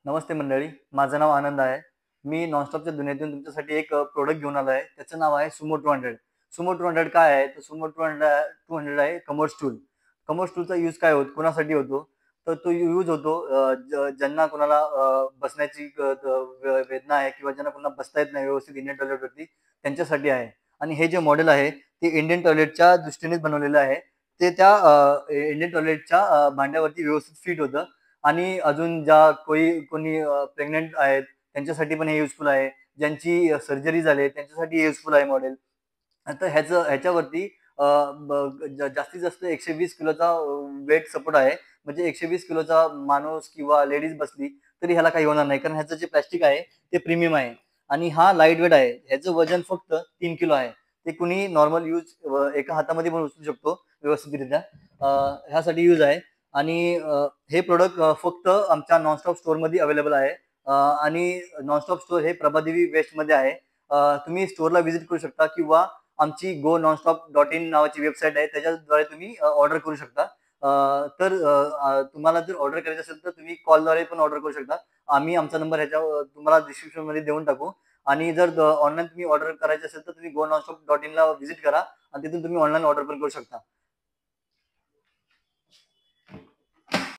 नमस्ते मंडळी, माझं नाव आनंद आहे. मी नॉनस्टॉपच्या दुनियेतून तुमच्यासाठी एक प्रोडक्ट घेऊन आलो आहे. त्याचं नाव आहे सुमो 200. सुमो 200 काय आहे? तर सुमो 200 आहे कमोड स्टूल. कमोड स्टूलचा यूज काय होतो? कोणासाठी होतो? तर तो यूज होतो ज्यांना कोणाला बसण्याची वेदना आहे किंवा ज्यांना कोणाला बसता येत नाही व्यवस्थित इंडियन टॉयलेटवरती त्यांच्यासाठी आहे. आणि हे जे मॉडेल आहे ते इंडियन टॉयलेटच्या दृष्टीनेच बनवलेलं आहे. ते त्या इंडियन टॉयलेटच्या भांड्यावरती व्यवस्थित फिट होतं. आणि अजून ज्या कोणी प्रेग्नंट आहेत त्यांच्यासाठी पण हे युजफुल आहे. ज्यांची सर्जरी झाली आहे त्यांच्यासाठी युजफुल आहे मॉडेल. आता ह्याच्यावरती जास्तीत जास्त 120 किलोचा वेट सपोर्ट आहे. म्हणजे 120 किलोचा माणूस किंवा लेडीज बसली तरी ह्याला काही होणार नाही. कारण ह्याचं जे प्लास्टिक आहे ते प्रीमियम आहे आणि हा लाईट वेट आहे. ह्याचं वजन फक्त 3 किलो आहे. ते कुणी नॉर्मल एका हातामध्ये पण उचलू शकतो व्यवस्थितरित्या. ह्यासाठी यूज आहे. आणि हे प्रोडक्ट फक्त आमच्या नॉनस्टॉप स्टोअरमध्ये अवेलेबल आहे. आणि नॉनस्टॉप स्टोअर हे प्रभादेवी वेस्टमध्ये आहे. तुम्ही स्टोअरला व्हिजिट करू शकता किंवा आमची गो नॉनस्टॉप डॉट इन नावाची वेबसाईट आहे त्याच्याद्वारे तुम्ही ऑर्डर करू शकता. तुम्हाला जर ऑर्डर करायचं असेल तर तुम्ही कॉलद्वारे पण ऑर्डर करू शकता. आम्ही आमचा नंबर ह्याच्या तुम्हाला डिस्क्रिप्शनमध्ये देऊन टाकू. आणि जर ऑनलाईन तुम्ही ऑर्डर करायचं असेल तर तुम्ही गो नॉनस्टॉप डॉट इनला व्हिजिट करा आणि तिथून तुम्ही ऑनलाईन ऑर्डर पण करू शकता.